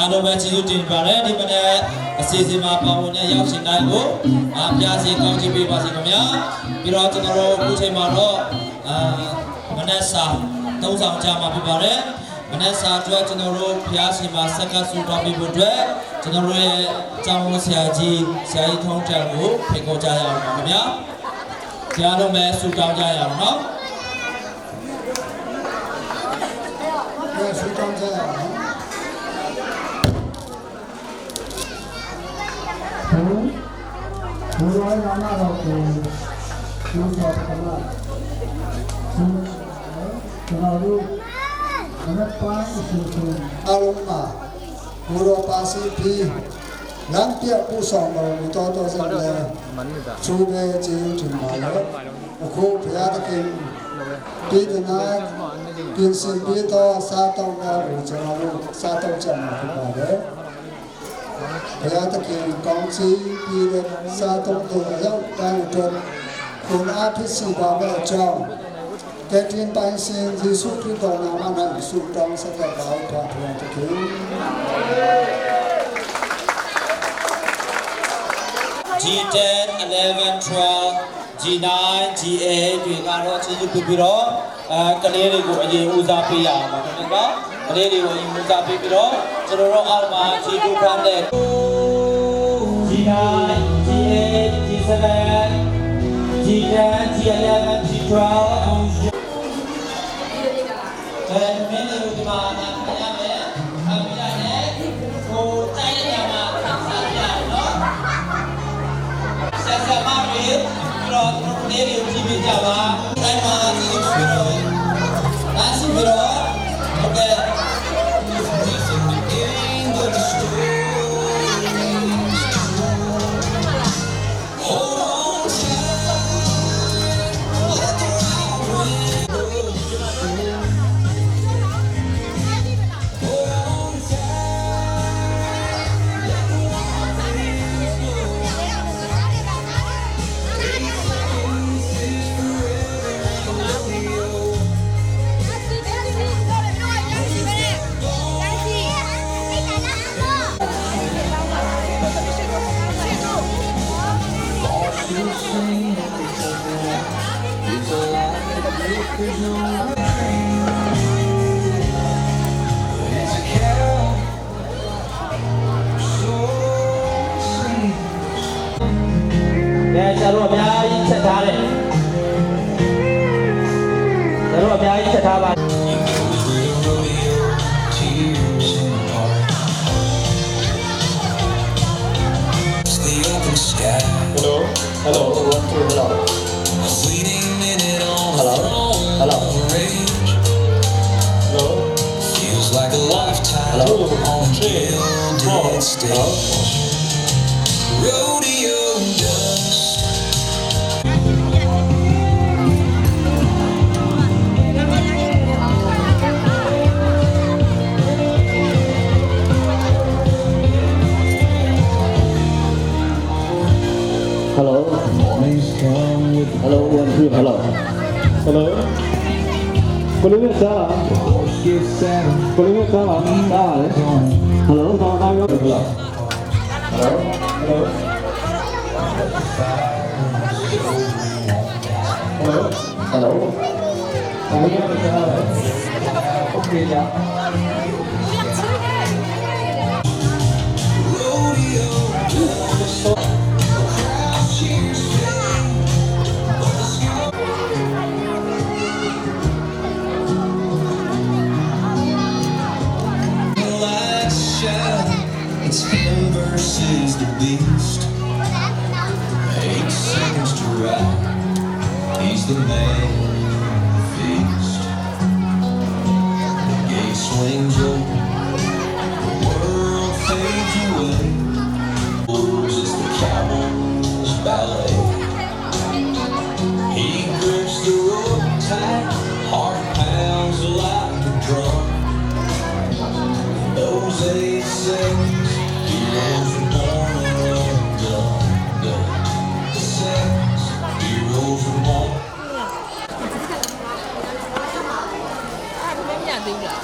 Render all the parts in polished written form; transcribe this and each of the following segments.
အားလုံးပဲကျေးဇူးတင်ပါတယ်ဒီမနေ့အစီအစဉ်မှာပါဝင်တဲ့ရောက်ရှင်တိုင်းကိုအားပြစီကောင်းချီးပေးပါစေခင်ဗျာပြီးတော့ကျွန်တော်တို့အခုချိန်မှာတော့မနေ့စာသုံးဆောင်ကြမှာဖြစ်ပါတယ်မနေ့စာအတွက်ကျွန်တော်တို့ဖျားရှင်မှာဆက်ကဆူတောင်းပေးဖို့အတွက်ကျွန်တော်တို့ရဲ့ကျောင်းဆရာကြီးထုံးတက်ကိုဖိတ်ခေါ်ကြရအောင်ပါခင်ဗျာကြားတော့မဲဆူတောင်းကြရအောင်နော်ဆူတောင်းကြရအောင်ဘုရားနာမတော်ကိုကျူးတော်ကလာကျွန်တော်တို့အနက်ပိုင်းအစီအစဉ်အလုံးမှာဘုရားပါစီပြီးလမ်းပြပူဆောင်တော်တော်စံလဲသူပဲကျေးဇူးတင်ပါတယ်အခုဘုရားသခင်ပြည်နာပြင်ဆင်ပြီးတော့စားတော့ကိုကျွန်တော်တို့စားတော့ကြမှာဖြစ်ပါတယ်ဘုရားသခင်ကောင်းချီးပြီးတဲ့စားတော့တို့ရောက်တိုင်းတော့ခုနအဖြစ်စီပါမဲ့အကြောင်းကဲတင်ပိုင်ရှင်ယေရှုခရစ်တော်နာမနဲ့ဆုတောင်းဆက်တဲ့ကောင်းတာဘုရားသခင် G10, 11, 12, G9, G8 တွေကတော့ကျေးဇူးပြုပြီးတော့ကလေးတွေကိုအရင်ဦးစားပေးရအောင်ပါခင်ဗျာကလေးတွေကိုအရင်ဦးစားပေးပြီးတော့ကျွန်တော်တို့အောက်မှာ G2 ခန်းတဲ့ G9, G8, G7, G10, G11, G12 အဲ့ဒီမင်းတို့ဒီမှာနားရမယ်အမိလာနဲ့ကိုတိုက်ရမှာစားရနော်ဆက်ဆက်ပါပြီပြီးတော့တို့လေးတွေကိုကြည့်ပြကြပါတိုင်းမှာကြည့်ပြီးတော့ဒါစီပြီးတော့โอเคကျတော့အများကြီးချက်ထားတယ်ကျတော့အများကြီးချက်ထားပါ Hello hello hello hello hello feels like a lifetime on gilded stage rodeo dust Hello. Hello, 1 2 hello. Hello. Kulinya salah. Kulinya salah. Salah. Hello, selamat malam. Hello. Hello. Hello. Hello. Kulinya salah. Oke ya. It's him versus the beast. 8 seconds to ride. He's the man of the feast. The gate swings open. The world fades away. It's the cowboy's ballet. He grips the rope tight. Heart pounds like a drum. Those 8 seconds. Heroes are born undone. Seconds, heroes are born. မရသေးဘူးလား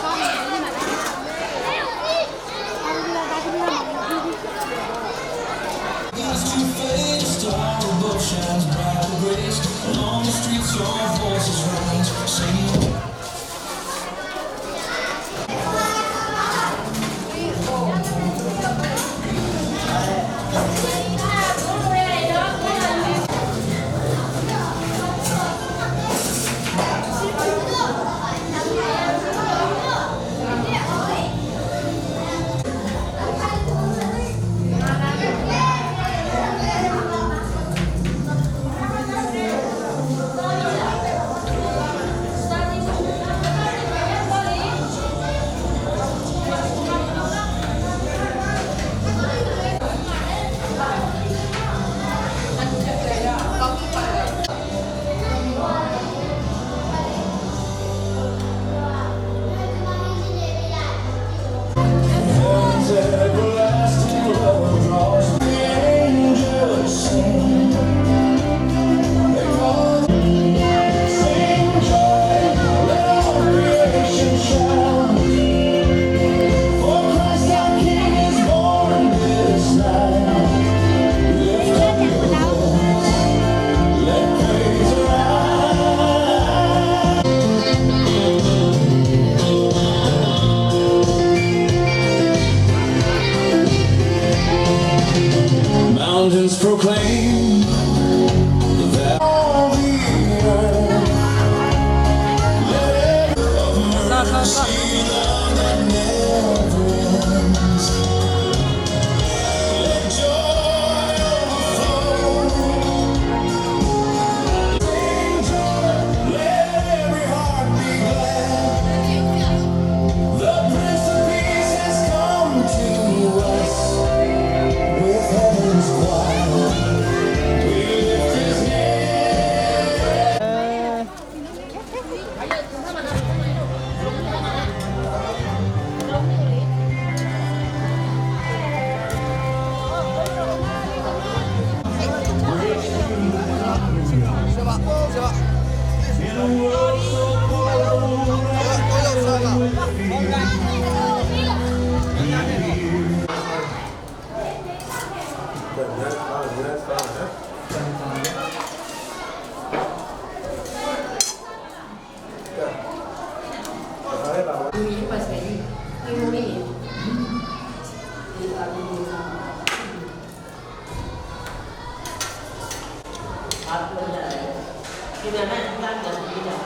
ပြန်နဲ့ဒီတိုင်းပြန်ပြီးတာ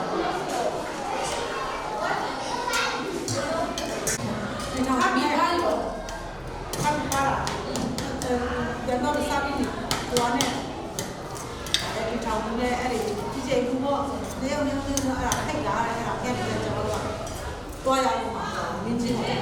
你看，比他有，他比他了，等到你啥比你多呢？你常年的哎，之前如果你要哎呀，太大了，哎呀，看你在这个多呀嘛，年纪好大。